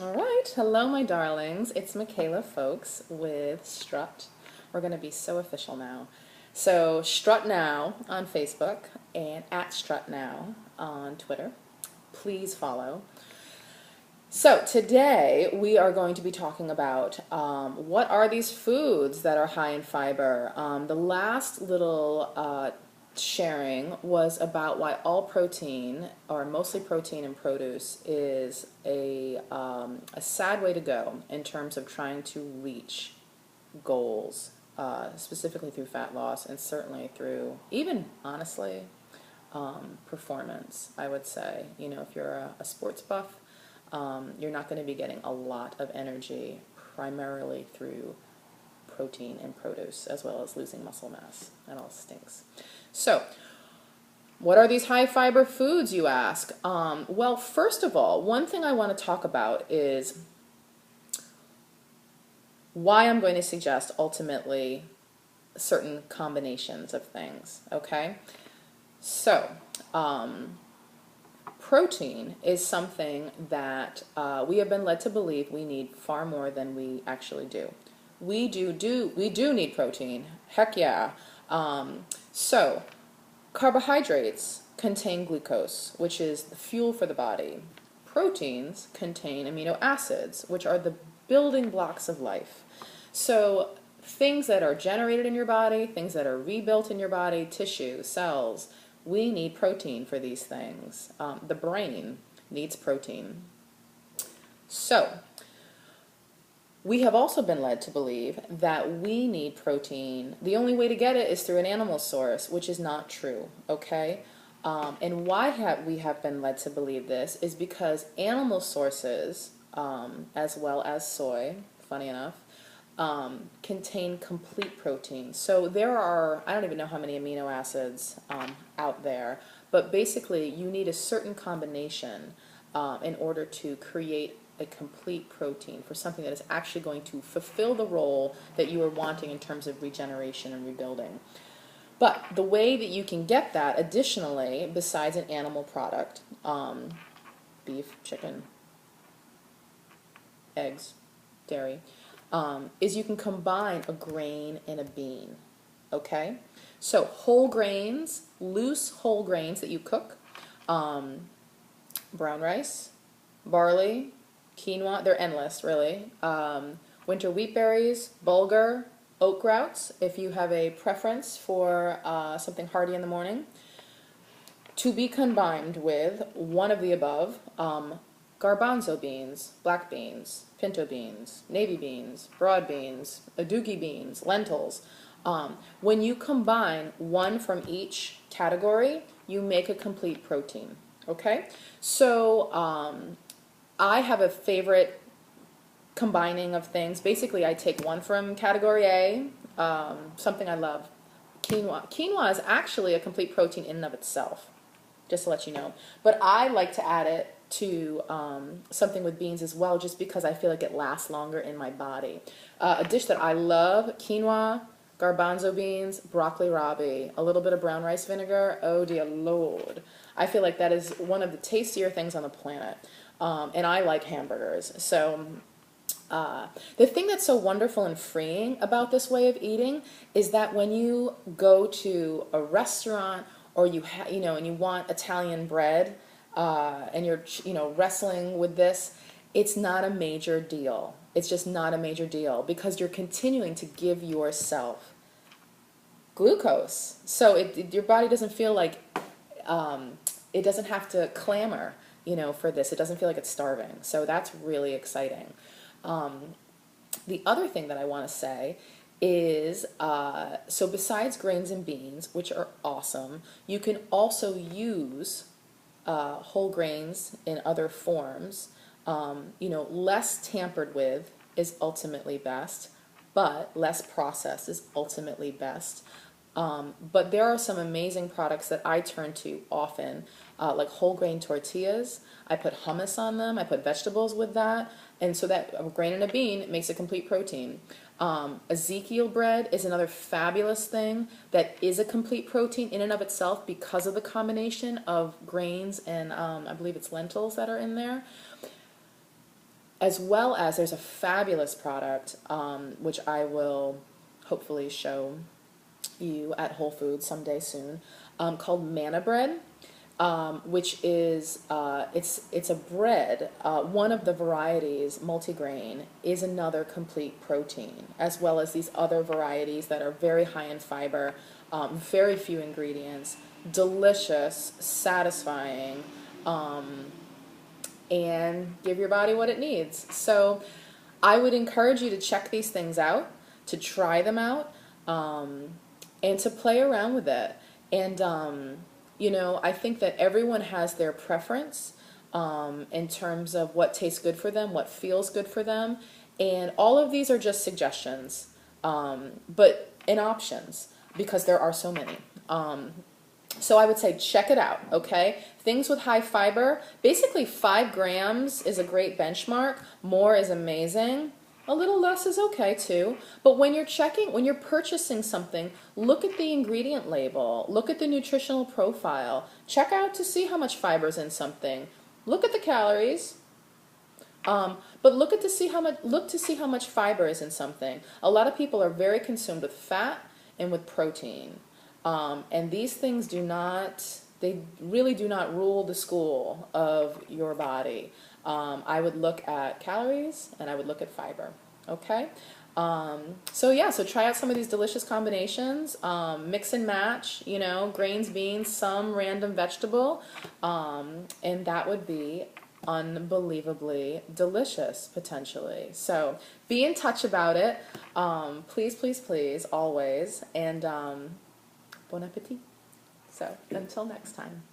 All right, hello my darlings. It's Michaela Folks with Strut. We're going to be so official now. So Strut Now on Facebook and at Strut Now on Twitter. Please follow. So today we are going to be talking about what are these foods that are high in fiber. The last little sharing was about why all protein, or mostly protein in produce, is a sad way to go in terms of trying to reach goals, specifically through fat loss and certainly through even, honestly, performance, I would say. You know, if you're a sports buff, you're not going to be getting a lot of energy primarily through protein and produce, as well as losing muscle mass. That all stinks. So, what are these high fiber foods, you ask? Well, first of all, one thing I want to talk about is why I'm going to suggest ultimately certain combinations of things, okay? So, protein is something that we have been led to believe we need far more than we actually do. We do need protein. Heck yeah. So, carbohydrates contain glucose, which is the fuel for the body. Proteins contain amino acids, which are the building blocks of life. So, things that are generated in your body, things that are rebuilt in your body, tissue, cells, we need protein for these things. The brain needs protein. So, we have also been led to believe that we need protein. The only way to get it is through an animal source, which is not true, okay? And why we have been led to believe this is because animal sources, as well as soy, funny enough, contain complete protein. So there are, I don't even know how many amino acids out there, but basically you need a certain combination in order to create a complete protein for something that is actually going to fulfill the role that you are wanting in terms of regeneration and rebuilding. But the way that you can get that additionally, besides an animal product, beef, chicken, eggs, dairy, is you can combine a grain and a bean, okay? So whole grains, loose whole grains that you cook, brown rice, barley, quinoa, they're endless, really. Winter wheat berries, bulgur, oat groats, if you have a preference for something hearty in the morning. To be combined with one of the above, garbanzo beans, black beans, pinto beans, navy beans, broad beans, aduki beans, lentils. When you combine one from each category, you make a complete protein, okay? So, I have a favorite combining of things. Basically, I take one from category A, something I love, quinoa. Quinoa is actually a complete protein in and of itself, just to let you know. But I like to add it to something with beans as well, just because I feel like it lasts longer in my body. A dish that I love, quinoa, garbanzo beans, broccoli rabe, a little bit of brown rice vinegar. Oh dear Lord. I feel like that is one of the tastier things on the planet. And I like hamburgers. So the thing that's so wonderful and freeing about this way of eating is that when you go to a restaurant or and you want Italian bread, and you're wrestling with this, it's not a major deal. It's just not a major deal because you're continuing to give yourself glucose. So your body doesn't feel like it doesn't have to clamor, for this. It doesn't feel like it's starving. So that's really exciting. The other thing that I want to say is, so besides grains and beans, which are awesome, you can also use whole grains in other forms. Less tampered with is ultimately best, but less processed is ultimately best. But there are some amazing products that I turn to often, like whole grain tortillas. I put hummus on them. I put vegetables with that. And so that a grain and a bean makes a complete protein. Ezekiel bread is another fabulous thing that is a complete protein in and of itself because of the combination of grains and I believe it's lentils that are in there. as well as there's a fabulous product, which I will hopefully show you at Whole Foods someday soon, called Manna Bread, which is it's a bread. One of the varieties, multigrain, is another complete protein, as well as these other varieties that are very high in fiber, very few ingredients, delicious, satisfying, and give your body what it needs. So I would encourage you to check these things out, to try them out, and to play around with it. And, you know, I think that everyone has their preference in terms of what tastes good for them, what feels good for them. And all of these are just suggestions, but and options, because there are so many. So I would say check it out, okay? Things with high fiber, basically 5 grams is a great benchmark. More is amazing. A little less is okay too. But when you're purchasing something, look at the ingredient label, look at the nutritional profile, check out to see how much fiber is in something. Look at the calories. But look to see how much fiber is in something. A lot of people are very consumed with fat and with protein. And these things they really do not rule the school of your body. I would look at calories and I would look at fiber, okay? So try out some of these delicious combinations, mix and match, you know, grains, beans, some random vegetable, and that would be unbelievably delicious, potentially. So be in touch about it, please, please, please, always, and bon appetit. So until next time.